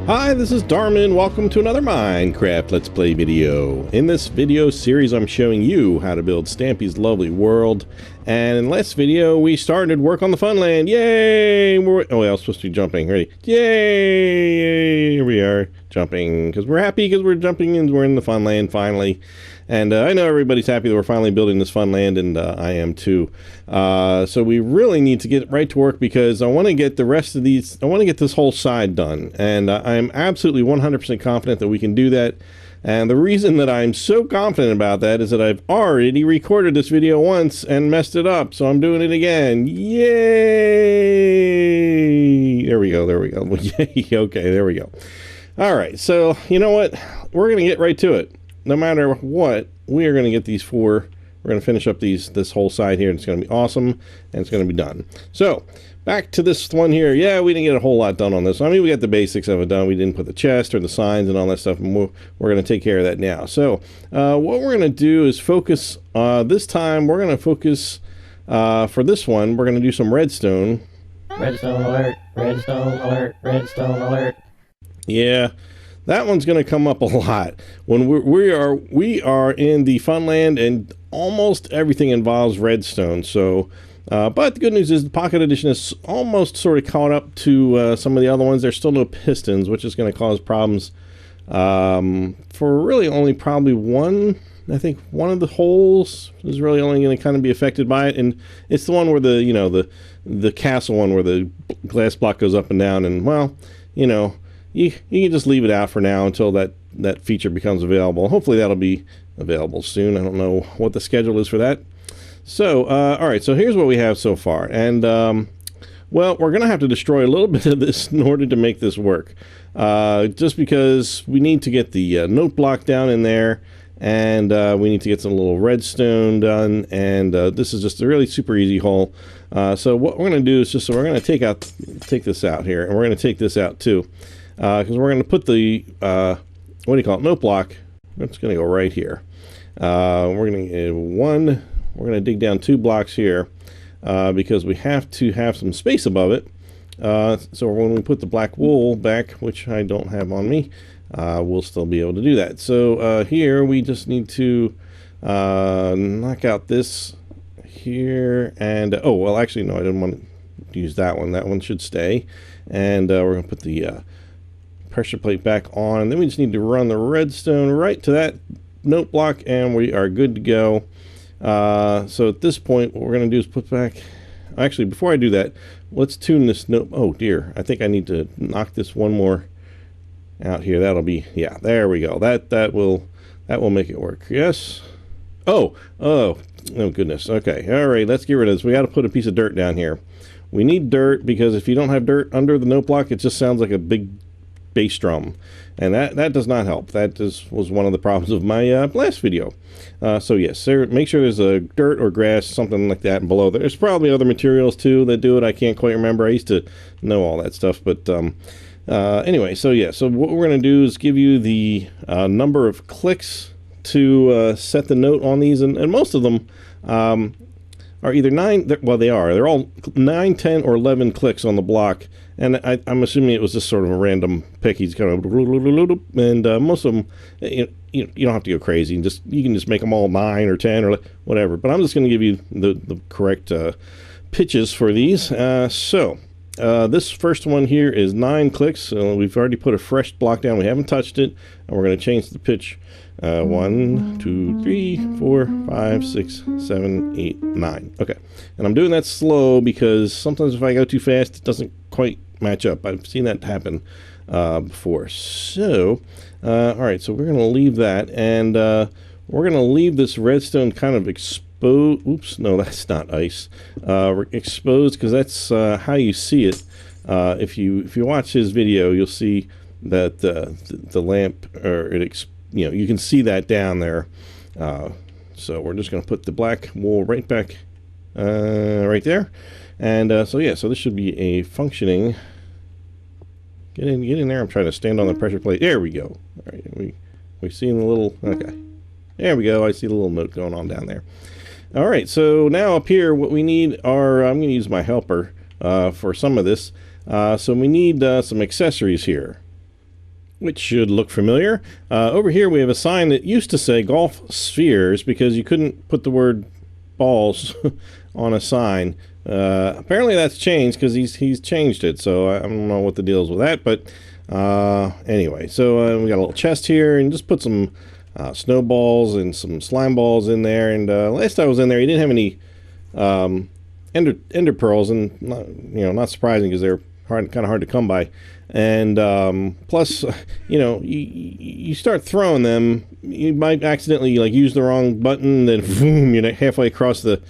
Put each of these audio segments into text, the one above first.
Hi, this is Darman. Welcome to another Minecraft Let's Play video. In this video series, I'm showing you how to build Stampy's lovely world. And in the last video, we started work on the Funland. Yay! I was supposed to be jumping. Ready? Yay! Here we are, jumping. Because we're happy because we're jumping and we're in the Funland finally. And I know everybody's happy that we're finally building this Funland, and I am too. So we really need to get right to work because I want to get the rest of these, I want to get this whole side done. And I'm absolutely 100% confident that we can do that. And the reason that I'm so confident about that is that I've already recorded this video once and messed it up. So I'm doing it again. Yay! There we go, there we go. Yay, okay, there we go. All right, so you know what? We're going to get right to it. No matter what, we are going to get these four. We're going to finish up this whole side here, and it's going to be awesome, and it's going to be done. So, back to this one here. Yeah, we didn't get a whole lot done on this. I mean, we got the basics of it done. We didn't put the chest or the signs and all that stuff, and we're going to take care of that now. So, what we're going to do is focus, this time, we're going to focus, for this one, we're going to do some redstone. Redstone alert, redstone alert, redstone alert. Yeah. That one's going to come up a lot when we are in the Funland, and almost everything involves redstone. So, but the good news is the Pocket Edition is almost sort of caught up to some of the other ones. There's still no pistons, which is going to cause problems for really only probably one. I think one of the holes is really only going to kind of be affected by it, and it's the one where the castle one where the glass block goes up and down, and well, you can just leave it out for now until that feature becomes available. Hopefully that'll be available soon. I don't know what the schedule is for that. So, all right, so here's what we have so far. And, well, we're going to have to destroy a little bit of this in order to make this work. Just because we need to get the note block down in there, and we need to get some little redstone done, and this is just a really super easy hole. So what we're going to do is we're going to take this out here, and we're going to take this out too. Because we're going to put the, what do you call it, note block. It's going to go right here. We're going to dig down 2 blocks here because we have to have some space above it. So when we put the black wool back, which I don't have on me, we'll still be able to do that. So here we just need to knock out this here. And, oh, well, actually, no, I didn't want to use that one. That one should stay. And we're going to put the pressure plate back on. Then we just need to run the redstone right to that note block, and we are good to go. So at this point, what we're going to do is put back, actually before I do that, let's tune this note. Oh dear, I think I need to knock this one more out here. That'll be, yeah, there we go. That will make it work. Yes. Oh goodness. Okay, all right, let's get rid of this. We got to put a piece of dirt down here. We need dirt because if you don't have dirt under the note block, it just sounds like a big bass drum, and that does not help. That was one of the problems of my last video. So yes, make sure there's a dirt or grass, something like that below. There's probably other materials too that do it. I can't quite remember. I used to know all that stuff, but anyway, so yeah, so what we're going to do is give you the number of clicks to set the note on these, and most of them are either 9, well they are, they're all 9, 10, or 11 clicks on the block, and I'm assuming it was just sort of a random pick. He's kind of, and most of them, you don't have to go crazy, you can just make them all 9 or 10 or whatever, but I'm just going to give you the correct pitches for these. So this first one here is 9 clicks. We've already put a fresh block down, we haven't touched it, and we're going to change the pitch. 1, 2, 3, 4, 5, 6, 7, 8, 9. Okay, and I'm doing that slow because sometimes if I go too fast, it doesn't quite match up. I've seen that happen before. So, all right, so we're going to leave that, and we're going to leave this redstone kind of exposed. Oops, no, that's not ice. Exposed, because that's how you see it. If you watch his video, you'll see that the lamp, or you can see that down there. So we're just going to put the black wool right back right there. And so yeah, so this should be a functioning. Get in there. I'm trying to stand on the pressure plate. There we go. All right, we seen the little, okay. There we go. I see the little note going on down there. All right, so now up here, what we need are, I'm going to use my helper for some of this. So we need some accessories here. which should look familiar. Over here we have a sign that used to say golf spheres because you couldn't put the word balls on a sign. Apparently that's changed because he's changed it, so I don't know what the deal is with that, but anyway, so we got a little chest here, and just put some snowballs and some slime balls in there. And last time I was in there, he didn't have any ender pearls, and not surprising because they're kind of hard to come by. And plus, you start throwing them, you might accidentally use the wrong button, then boom, halfway across the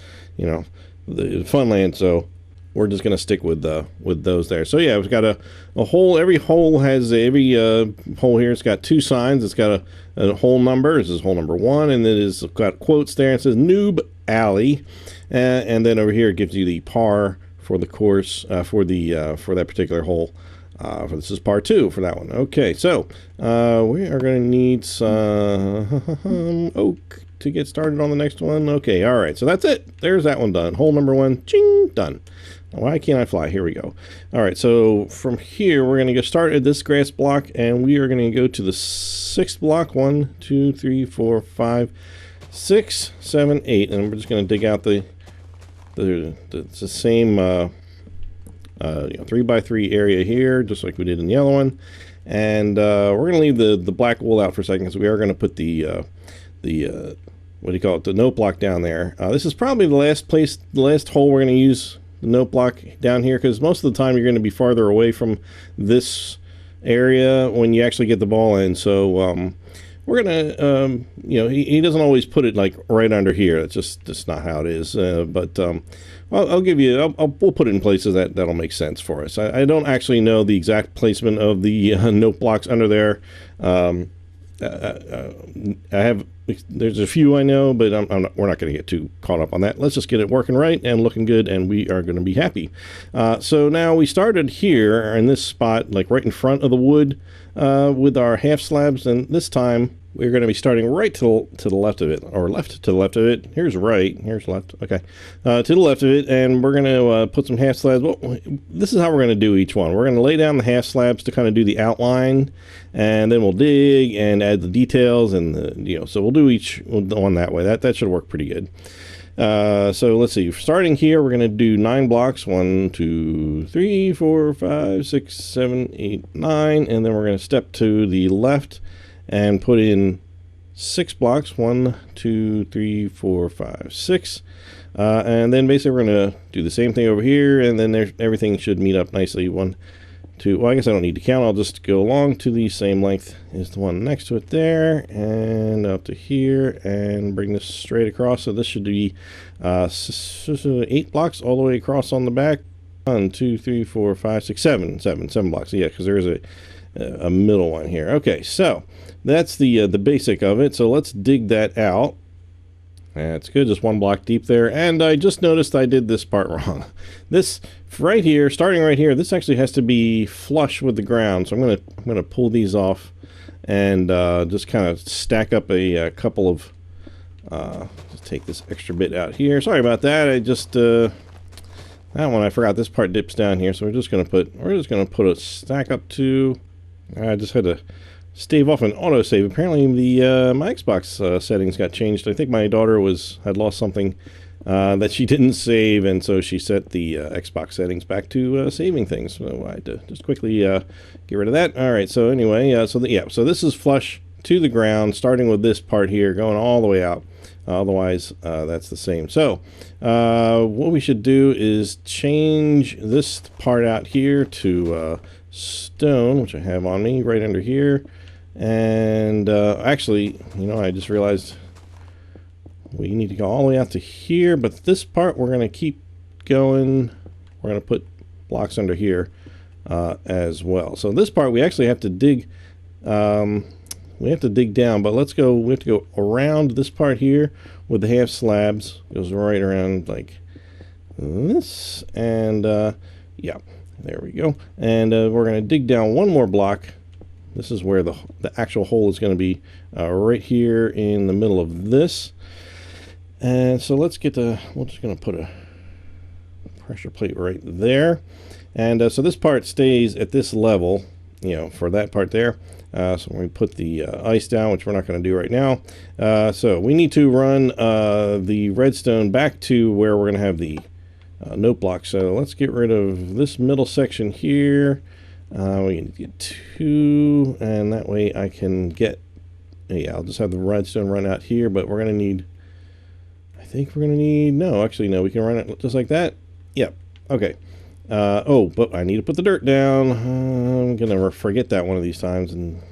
funland. So we're just gonna stick with those there. So yeah, we've got a hole. Every hole has hole here. It's got two signs. It's got a hole number. This is hole number 1, and then it's got quotes there. It says Noob Alley, and then over here it gives you the par for the course for that particular hole. This is par 2 for that one. Okay, so we are going to need some oak to get started on the next one. Okay, all right, so that's it. There's that one done. Hole number 1, ching, done. Why can't I fly? Here we go. All right, so from here, we're going to go start at this grass block, and we are going to go to the 6th block. 1, 2, 3, 4, 5, 6, 7, 8, and we're just going to dig out the same 3x3 area here, just like we did in the other one. And we're going to leave the black wool out for a second, because we are going to put the what do you call it, the note block down there. This is probably the last hole we're going to use the note block down here, because most of the time you're going to be farther away from this area when you actually get the ball in. So we're gonna he doesn't always put it right under here. That's just not how it is. But we'll put it in places that'll make sense for us. I don't actually know the exact placement of the note blocks under there. There's a few I know, but we're not going to get too caught up on that. Let's just get it working right and looking good, and we are going to be happy. So now we started here in this spot, right in front of the wood, with our half slabs, and this time we're going to be starting right to the left of it, or left to the left of it. Here's right, here's left. Okay, to the left of it, and we're going to put some half slabs. Well, this is how we're going to do each one. We're going to lay down the half slabs to kind of do the outline, and then we'll dig and add the details, and so we'll do each one that way. That should work pretty good. So let's see. Starting here, we're going to do 9 blocks. 1, 2, 3, 4, 5, 6, 7, 8, 9, and then we're going to step to the left and put in 6 blocks. 1, 2, 3, 4, 5, 6. And then basically we're going to do the same thing over here, and then everything should meet up nicely. 1, 2, well, I guess I don't need to count. I'll just go along to the same length as the one next to it there, and up to here, and bring this straight across. So this should be 8 blocks all the way across on the back. 1, 2, 3, 4, 5, 6, 7 blocks. Yeah, because there is a middle one here. Okay, so that's the basic of it. So let's dig that out. That's good, just 1 block deep there. And I just noticed I did this part wrong. This right here, starting right here, this actually has to be flush with the ground. So I'm gonna pull these off and just kind of stack up a couple of. Just take this extra bit out here. Sorry about that. I just that one I forgot. This part dips down here, so we're just gonna put a stack up to. I just had to stave off an autosave. Apparently my Xbox settings got changed. I think my daughter had lost something that she didn't save, and so she set the Xbox settings back to saving things. So I had to just quickly get rid of that. All right, so anyway, so this is flush to the ground, starting with this part here, going all the way out. Otherwise, that's the same. So what we should do is change this part out here to stone, which I have on me right under here. And actually, I just realized we need to go all the way out to here, but this part we're going to keep going. We're going to put blocks under here as well. So this part we actually have to dig. We have to dig down, but we have to go around this part here with the half slabs. It goes right around like this, and yeah, there we go. And we're going to dig down 1 more block. This is where the actual hole is going to be, right here in the middle of this. And so we're just going to put a pressure plate right there. And so this part stays at this level. for that part there. So we put the ice down, which we're not going to do right now. So we need to run the redstone back to where we're going to have the note block. So let's get rid of this middle section here. We need to get 2, and that way I can get, I'll just have the redstone run out here, but we're going to need, I think we're going to need, no, actually, no, we can run it just like that. Yep. Okay. But I need to put the dirt down. I'm going to forget that one of these times, and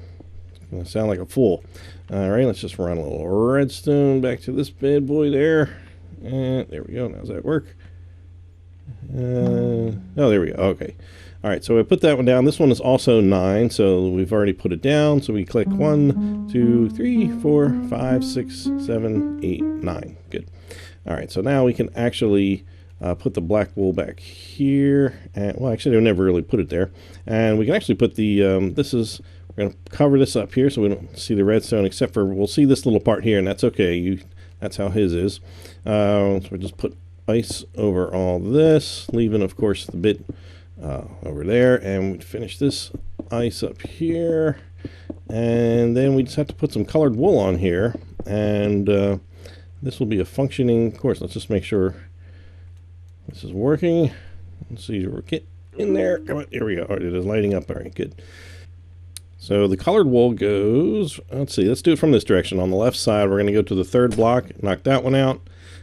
it's going to sound like a fool. All right, let's just run a little redstone back to this bad boy there. And there we go. Now does that work? Oh, there we go. Okay. All right, so I put that one down. This one is also 9, so we've already put it down. So we click 1, 2, 3, 4, 5, 6, 7, 8, 9. Good. All right, so now we can actually put the black wool back here. And, well, actually, I never really put it there. And we can actually put the, we're going to cover this up here so we don't see the redstone, except for we'll see this little part here, and that's okay. That's how his is. So we just put ice over all this, leaving, of course, the bit over there, and we finish this ice up here, and then we just have to put some colored wool on here, and this will be a functioning, of course, let's just make sure this is working. Let's see, we'll get in there. Come on, here we go. All right, it is lighting up. All right, good. So the colored wool goes, let's see, let's do it from this direction. On the left side, we're going to go to the 3rd block, knock that one out.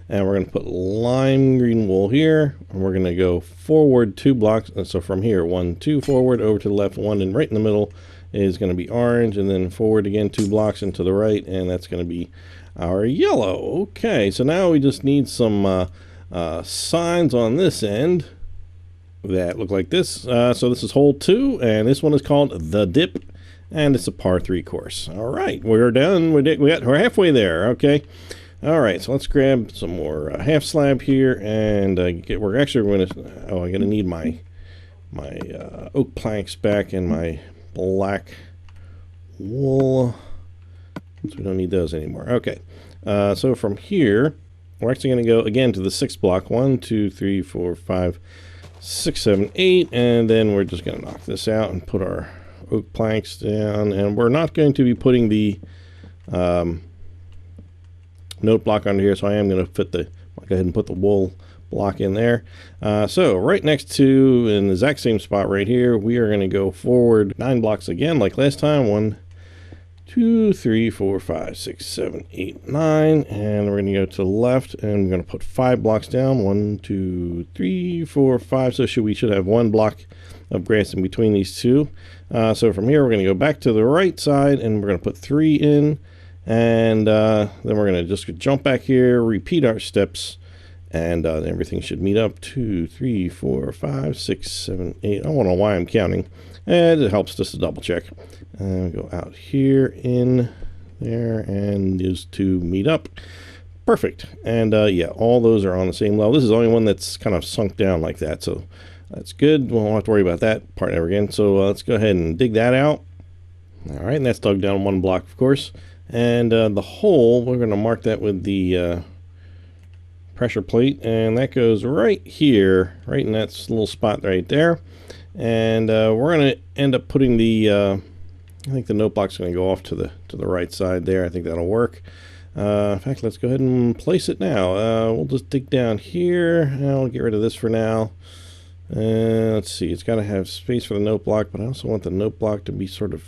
And we're going to put lime green wool here, and we're going to go forward 2 blocks. And so from here, 1, 2 forward, over to the left 1, and right in the middle is going to be orange, and then forward again 2 blocks and to the right, and that's going to be our yellow. Okay, so now we just need some signs on this end that look like this. So this is hole 2, and this one is called The Dip, and it's a par 3 course. All right, we're done. We're halfway there. Okay. All right, so let's grab some more half slab here, and we're actually going to. Oh, I'm going to need my oak planks back and my black wool. So we don't need those anymore. Okay, so from here, we're actually going to go again to the 6th block. 1, 2, 3, 4, 5, 6, 7, 8, and then we're just going to knock this out and put our oak planks down. And we're not going to be putting the note block under here, so I am going to go ahead and put the wool block in there. So right next to, in the exact same spot right here, we are going to go forward 9 blocks again, like last time. 1, 2, 3, 4, 5, 6, 7, 8, 9, and we're going to go to the left, and we're going to put 5 blocks down. 1, 2, 3, 4, 5. So we should have 1 block of grass in between these two. So from here, we're going to go back to the right side, and we're going to put 3 in. And then we're going to just jump back here, repeat our steps, and everything should meet up. 2, 3, 4, 5, 6, 7, 8. I don't know why I'm counting. And it helps just to double check. Go out here, in there, and those 2 meet up. Perfect. And yeah, all those are on the same level. This is the only one that's kind of sunk down like that, so that's good. We won't have to worry about that part ever again. So let's go ahead and dig that out. All right, and that's dug down 1 block, of course. And the hole, we're going to mark that with the pressure plate, and that goes right here, right in that little spot right there. And we're going to end up putting the, I think the note block's going to go off to the right side there. I think that'll work. In fact, let's go ahead and place it now. We'll just dig down here. I'll get rid of this for now. Let's see, it's got to have space for the note block, but I also want the note block to be sort of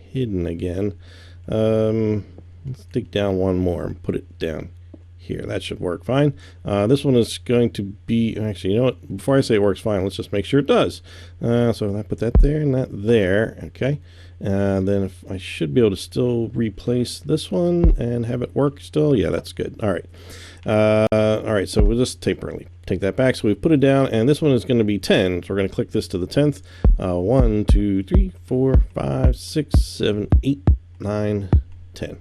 hidden again. Let's dig down 1 more and put it down here. That should work fine. This one is going to be, actually, you know what, before I say it works fine, let's just make sure it does. So I put that there and that there. Okay, then if I should be able to still replace this one and have it work still. Yeah, that's good. All right. All right, so we'll just temporarily take that back. So we've put it down, and this one is going to be 10. So we're going to click this to the 10th. 1, 2, 3, 4, 5, 6, 7, 8, 9, 10.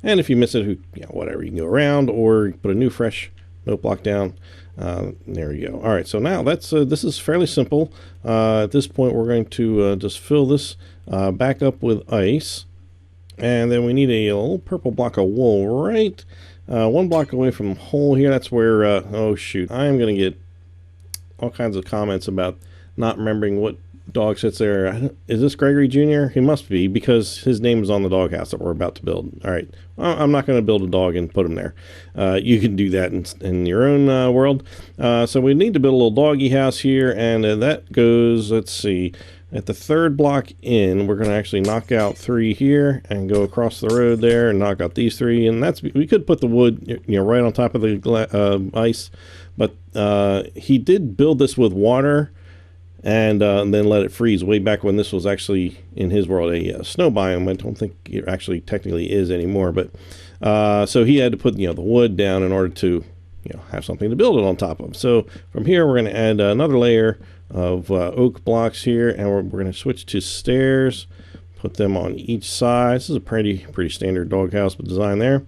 And if you miss it, whatever, you can go around or put a new fresh note block down. There you go. All right, so now that's this is fairly simple. At this point, we're going to just fill this back up with ice, and then we need a little purple block of wool right 1 block away from the hole here. That's where oh shoot, I'm gonna get all kinds of comments about not remembering what dog sits there. Is this Gregory Jr.? He must be, because his name is on the doghouse that we're about to build. All right. I'm not going to build a dog and put him there. You can do that in your own world. So we need to build a little doggy house here, and that goes, let's see, at the third block in, we're going to actually knock out 3 here and go across the road there and knock out these 3. And we could put the wood, right on top of the ice, but he did build this with water. And then let it freeze way back when this was actually, in his world, a snow biome. I don't think it actually technically is anymore. But so he had to put the wood down in order to have something to build it on top of. So from here we're going to add another layer of oak blocks here, and we're going to switch to stairs. Put them on each side. This is a pretty standard doghouse design there.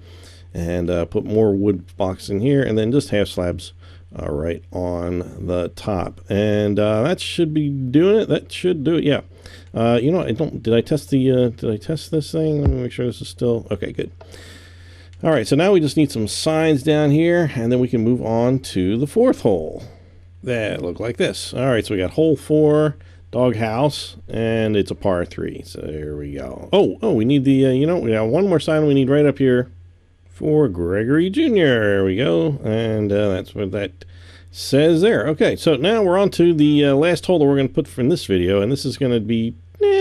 And put more wood blocks in here, and then just half slabs right on the top, and that should be doing it. That should do it. Yeah. Did I test this thing? Let me make sure this is still okay. Good. All right. So now we just need some signs down here, and then we can move on to the 4th hole. That look like this. All right. So we got hole 4, dog house, and it's a par 3. So there we go. Oh, we need the we got one more sign we need right up here for Gregory Jr. There we go. And that's what that says there. Okay, so now we're on to the last hole that we're going to put from this video, and this is going to be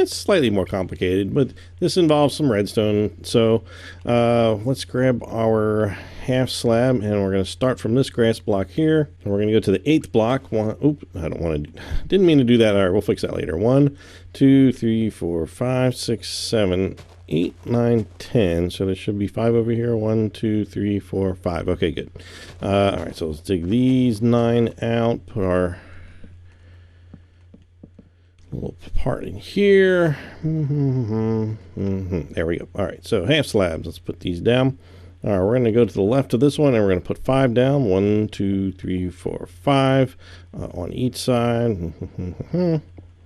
slightly more complicated, but this involves some redstone. So let's grab our half slab, and we're going to start from this grass block here, and we're going to go to the 8th block. Didn't mean to do that. All right, we'll fix that later. 1, 2, 3, 4, 5, 6, 7, 8, 9, 10. So there should be 5 over here. 1, 2, 3, 4, 5. Okay, good. All right, so let's dig these 9 out. Put our little part in here. There we go. All right, so half slabs. Let's put these down. All right, we're going to go to the left of this one, and we're going to put 5 down. 1, 2, 3, 4, 5 on each side.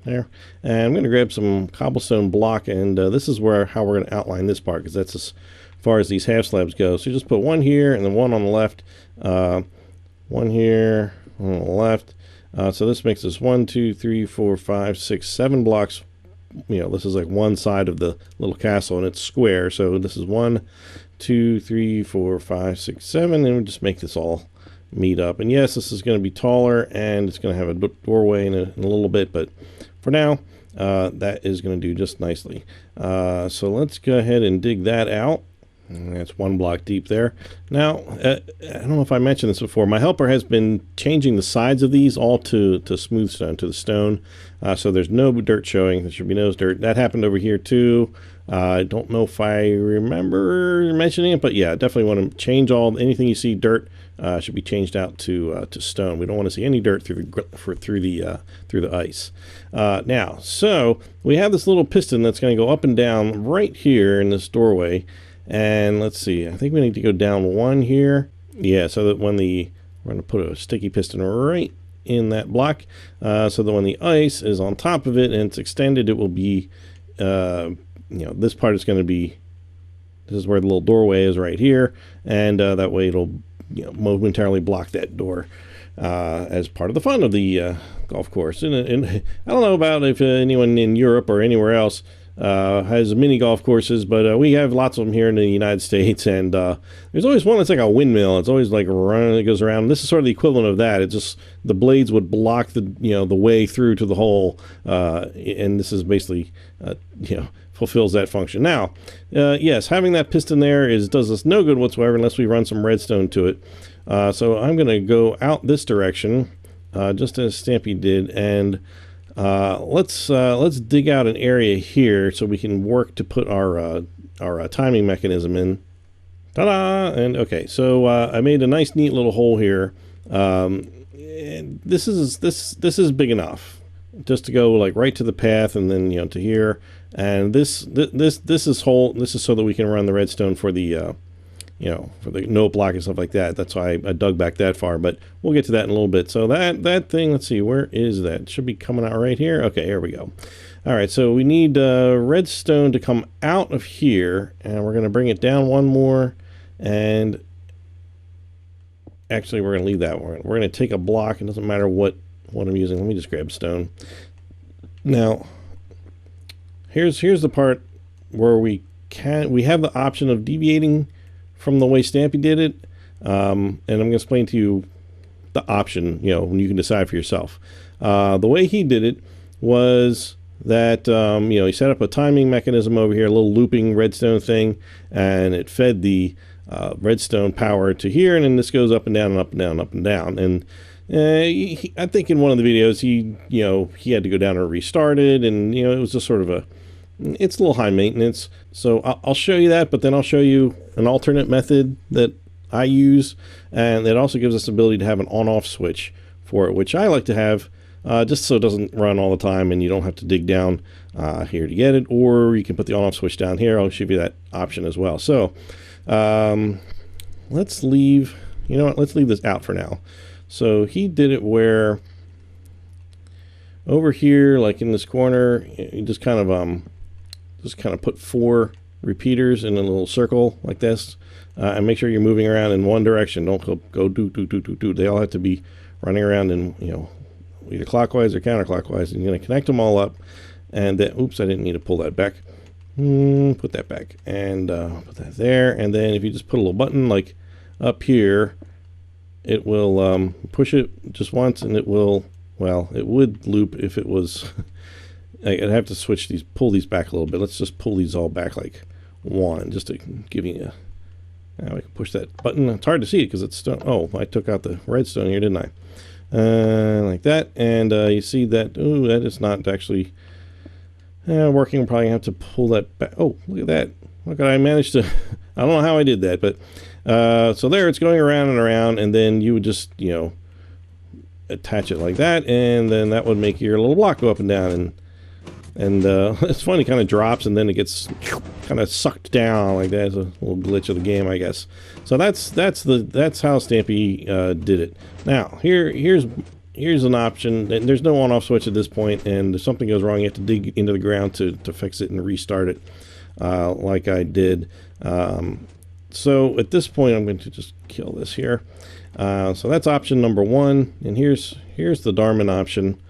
There, and I'm going to grab some cobblestone block, and this is how we're going to outline this part, because that's as far as these half slabs go. So just put 1 here and then 1 on the left, 1 here, 1 on the left. So this makes us 1, 2, 3, 4, 5, 6, 7 blocks. This is like one side of the little castle, and it's square. So this is 1, 2, 3, 4, 5, 6, 7, and we'll just make this all meet up. And yes, this is going to be taller, and it's going to have a doorway in a little bit, but for now, that is going to do just nicely. So let's go ahead and dig that out. And that's 1 block deep there. Now, I don't know if I mentioned this before. My helper has been changing the sides of these all to smooth stone, to the stone. So there's no dirt showing. There should be no dirt. That happened over here too. I don't know if I remember mentioning it, but yeah, definitely want to change anything you see dirt should be changed out to stone. We don't want to see any dirt through the ice. Now, so we have this little piston that's going to go up and down right here in this doorway. And let's see, I think we need to go down 1 here. Yeah, so that we're going to put a sticky piston right in that block, so that when the ice is on top of it and it's extended, it will be, this part is going to be, this is where the little doorway is right here, and that way it'll momentarily block that door as part of the fun of the golf course. And I don't know about if anyone in Europe or anywhere else has mini golf courses, but we have lots of them here in the United States, and there's always one that's like a windmill. It's always like running, it goes around. This is sort of the equivalent of that. It's just the blades would block the the way through to the hole, and this is basically fulfills that function. Now, yes, having that piston there does us no good whatsoever unless we run some redstone to it. So I'm going to go out this direction, just as Stampy did, and let's dig out an area here so we can work to put our timing mechanism in. Ta-da! And okay, so I made a nice, neat little hole here. And this is big enough just to go like right to the path, and then to here. And this is so that we can run the redstone for the for the note block and stuff like that. That's why I dug back that far, but we'll get to that in a little bit. So that thing, let's see, where is that? It should be coming out right here. Okay, here we go. All right, so we need redstone to come out of here, and we're going to bring it down 1 more, and actually we're going to leave that one. We're going to take a block. It doesn't matter what I'm using. Let me just grab stone. Now, here's the part where we have the option of deviating from the way Stampy did it, and I'm going to explain to you the option. When you can decide for yourself. The way he did it was that he set up a timing mechanism over here, a little looping redstone thing, and it fed the redstone power to here, and then this goes up and down and up and down and up and down. And I think in one of the videos he had to go down and restart it, and it was just sort of it's a little high maintenance. So I'll show you that, but then I'll show you an alternate method that I use, and it also gives us the ability to have an on-off switch for it, which I like to have just so it doesn't run all the time and you don't have to dig down here to get it, or you can put the on-off switch down here. I'll give you that option as well. So let's leave, let's leave this out for now. So he did it where over here, like in this corner, you just kind of put 4 repeaters in a little circle like this, and make sure you're moving around in one direction. Don't go do. They all have to be running around in either clockwise or counterclockwise. And you're going to connect them all up, and then oops, I didn't need to pull that back. Put that back and put that there, and then if you just put a little button like up here, it will push it just once, and it will, well, it would loop if it was. I'd have to pull these back a little bit. Let's just pull these all back like one, just to give you now we can push that button. It's hard to see it because it's stone. Oh, I took out the redstone here, didn't I? Like that, and you see that, ooh, that is not actually working. I'm probably going to have to pull that back. Oh, look at that. Look, I managed to, I don't know how I did that, but so there it's going around and around, and then you would just, attach it like that, and then that would make your little block go up and down, and it's funny, kind of drops, and then it gets kind of sucked down like that. It's a little glitch of the game, I guess. So that's how Stampy did it. Now here's an option, and there's no on-off switch at this point, and if something goes wrong, you have to dig into the ground to fix it and restart it, like I did. So at this point, I'm going to just kill this here. So that's option number 1, and here's the Darman option,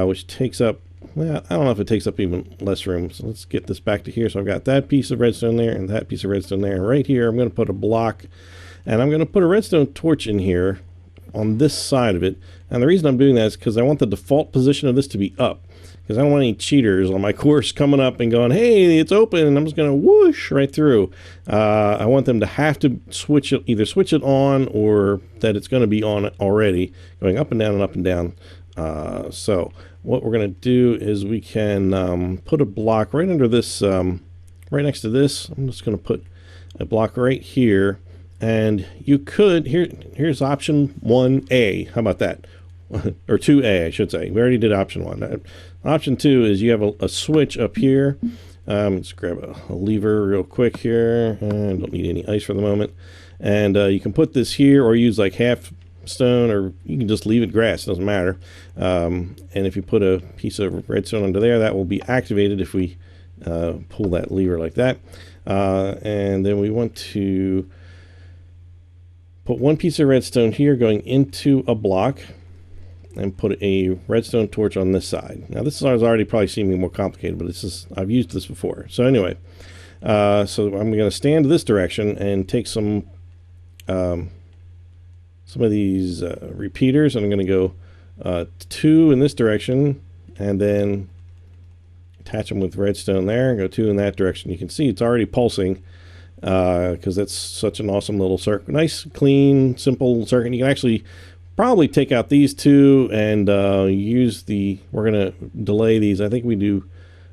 which takes up, well, I don't know if it takes up even less room. So let's get this back to here. So I've got that piece of redstone there and that piece of redstone there. And right here, I'm going to put a block, and I'm going to put a redstone torch in here on this side of it. And the reason I'm doing that is because I want the default position of this to be up, because I don't want any cheaters on my course coming up and going, hey, it's open, and I'm just going to whoosh right through. I want them to have to either switch it on, or that it's going to be on already, going up and down and up and down. So what we're going to do is we can put a block right under this, right next to this. I'm just going to put a block right here, and you could, here's option 1A. How about that? Or 2A, I should say. We already did option 1. Option 2 is you have a switch up here. Let's grab a lever real quick here. I don't need any ice for the moment. And you can put this here, or use like half stone, or you can just leave it grass, doesn't matter. And if you put a piece of redstone under there, that will be activated if we pull that lever like that. And then we want to put one piece of redstone here going into a block, and put a redstone torch on this side. Now this is already probably seeming more complicated, but I've used this before. So anyway, so I'm going to stand this direction and take some of these repeaters, and I'm going to go 2 in this direction, and then attach them with redstone there, go 2 in that direction. You can see it's already pulsing, because that's such an awesome little circuit. Nice, clean, simple circuit. You can actually probably take out these 2 and use we're going to delay these. I think we do,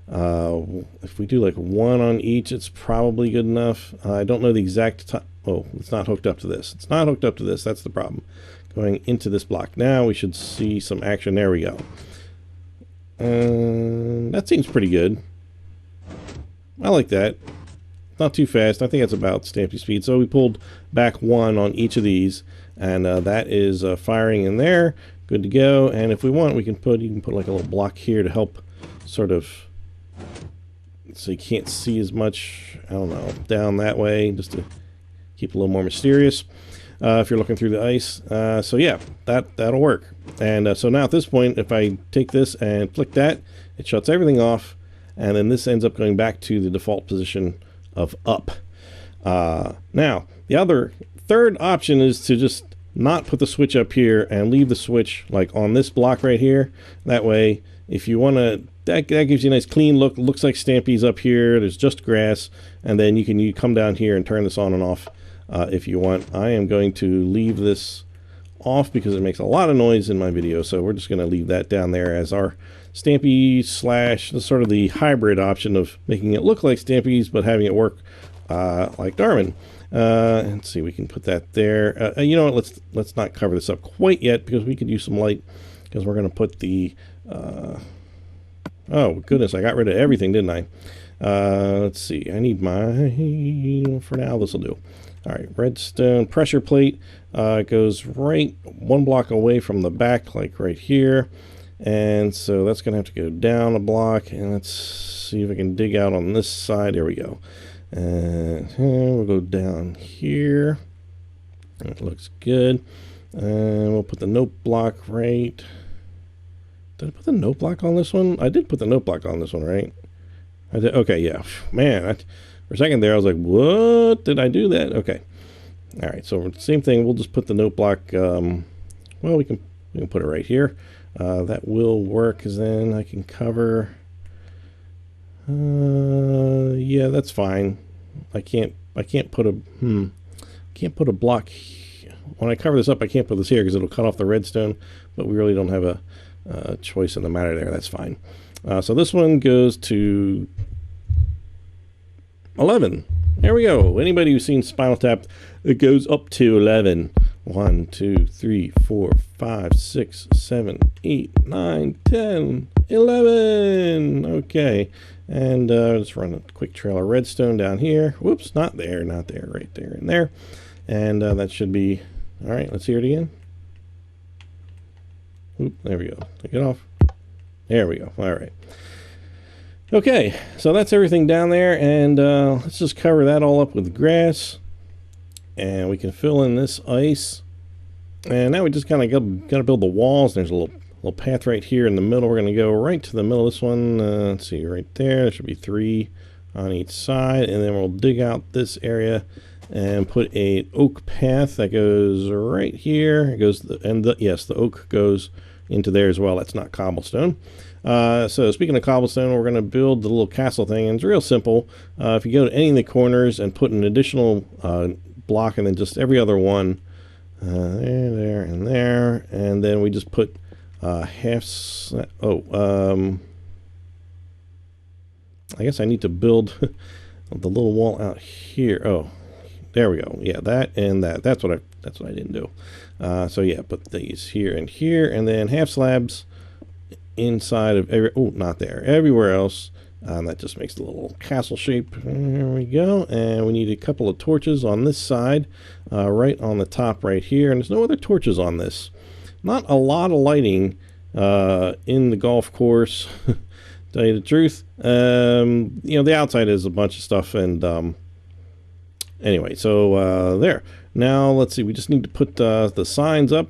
if we do like 1 on each, it's probably good enough. I don't know the exact time. Oh, it's not hooked up to this. It's not hooked up to this. That's the problem. Going into this block. Now we should see some action. There we go. That seems pretty good. I like that. Not too fast. I think that's about Stampy speed. So we pulled back 1 on each of these, and that is firing in there. Good to go. And if we want, you can put like a little block here to help sort of, so you can't see as much, I don't know, down that way, just to keep it a little more mysterious. if you're looking through the ice. So yeah, that'll work. And so now at this point, if I take this and flick that, it shuts everything off, and then this ends up going back to the default position of up. Now, the third option is to just not put the switch up here and leave the switch like on this block right here. That way, if you want to, that gives you a nice clean look. Looks like Stampy's up here. There's just grass, and then you come down here and turn this on and off if you want. I am going to leave this off because it makes a lot of noise in my video, so we're just going to leave that down there as our Stampy slash sort of the hybrid option of making it look like Stampy's but having it work like Darwin. Let's see, we can put that there. You know what? Let's not cover this up quite yet because we could use some light, because we're going to put the. Oh goodness, I got rid of everything, didn't I? Let's see. I need my. For now, this will do. All right, redstone pressure plate goes right 1 block away from the back, like right here. And so that's going to have to go down a block, and let's see if I can dig out on this side. There we go. And we'll go down here. It looks good. And we'll put the note block right. Did I put the note block on this one? I did put the note block on this one, right? I did. Okay, yeah. Man, for a second there, I was like, what? Did I do that? Okay. All right, so same thing. We'll just put the note block. Well, we can put it right here. That will work, because then I can cover. Yeah, that's fine. I can't put a can't put a block. When I cover this up, I can't put this here because it'll cut off the redstone. But we really don't have a choice in the matter there. That's fine. So this one goes to 11. There we go. Anybody who's seen Spinal Tap, it goes up to 11. 1, 2, 3, 4, 5, 6, 7, 8, 9, 10, 11. Okay. And let's run a quick trail of redstone down here. Whoops, not there, right there and there. And that should be, all right, let's hear it again. Oop, there we go. Take it off. There we go. All right. Okay, so that's everything down there, and let's just cover that all up with grass. And we can fill in this ice. And now we just kind of got to build the walls. There's a little path right here in the middle. We're going to go right to the middle of this one. Let's see, right there. There should be 3 on each side. And then we'll dig out this area and put a oak path that goes right here. It goes, yes, the oak goes into there as well. That's not cobblestone. So speaking of cobblestone, we're going to build the little castle thing, and it's real simple. If you go to any of the corners and put an additional block, and then just every other one, there, and there, and then we just put half. I guess I need to build the little wall out here. Oh, there we go. Yeah, that and that. That's what I didn't do. So yeah, put these here, and then half slabs inside of not there, everywhere else. That just makes the little castle shape. There we go. And we need a couple of torches on this side, right on the top right here. And there's no other torches on this. Not a lot of lighting in the golf course, tell you the truth. You know, the outside is a bunch of stuff. And anyway, so there. Now, let's see. We just need to put the signs up.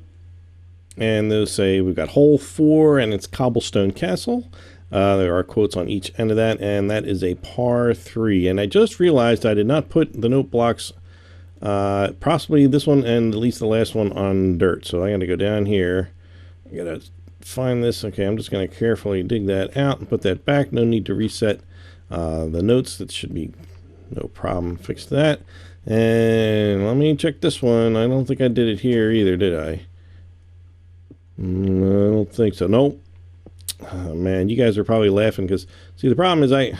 And those say we've got hole 4 and it's cobblestone castle. There are quotes on each end of that, and that is a par 3. And I just realized I did not put the note blocks, possibly this one and at least the last one, on dirt. So I got to go down here. I got to find this. Okay, I'm just going to carefully dig that out and put that back. No need to reset the notes. That should be no problem. Fix that. And let me check this one. I don't think I did it here either, did I? I don't think so. Nope. Oh, man, you guys are probably laughing because, see, the problem is I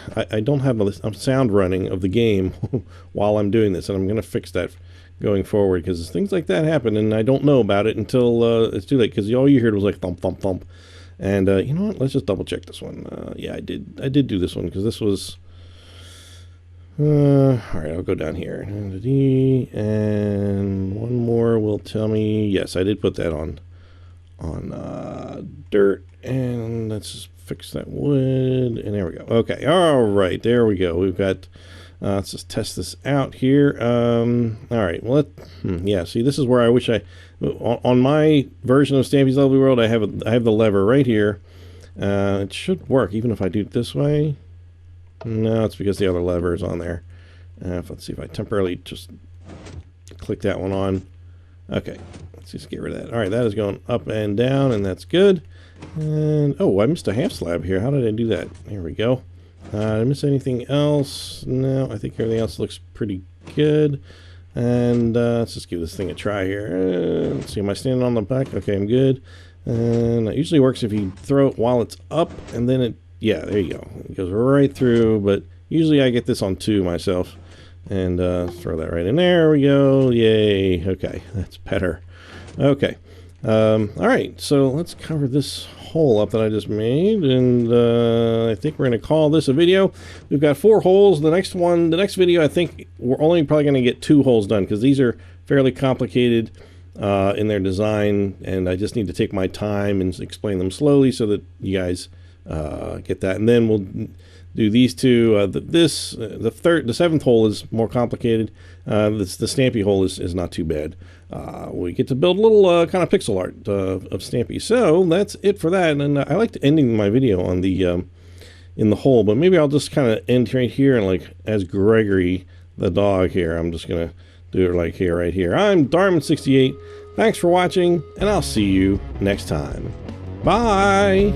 don't have a sound running of the game while I'm doing this, and I'm going to fix that going forward because things like that happen, and I don't know about it until it's too late, because all you heard was like thump, thump, thump. And you know what? Let's just double check this one. Yeah, I did do this one because this was... all right, I'll go down here. And one more will tell me... Yes, I did put that on dirt. And let's just fix that wood, and there we go. Okay, all right, there we go. We've got Let's just test this out here. All right. Well, yeah. See, this is where I wish on my version of Stampy's Lovely World, I have the lever right here. It should work even if I do it this way. No, it's because the other lever is on there. Let's see if I temporarily just click that one on. Okay. Let's just get rid of that. All right. That is going up and down, and that's good. And oh, I missed a half slab here. How did I do that? There we go. Did I miss anything else? No, I think everything else looks pretty good. And let's just give this thing a try here. Let's see, am I standing on the back? Okay, I'm good. And it usually works if you throw it while it's up, and then yeah, there you go. It goes right through, but usually I get this on 2 myself. And throw that right in there. We go. Yay. Okay, that's better. Okay. All right, so let's cover this hole up that I just made, and I think we're going to call this a video. We've got 4 holes. The next video, I think we're only probably going to get 2 holes done because these are fairly complicated in their design, and I just need to take my time and explain them slowly so that you guys get that. And then we'll do these 2. The 7th hole is more complicated. The Stampy hole is not too bad. We get to build a little kind of pixel art of Stampy. So that's it for that. And I like to ending my video on the in the hole, but maybe I'll just kind of end right here and like as Gregory the dog here. I'm just gonna do it like here, right here. I'm Darman68. Thanks for watching, and I'll see you next time. Bye.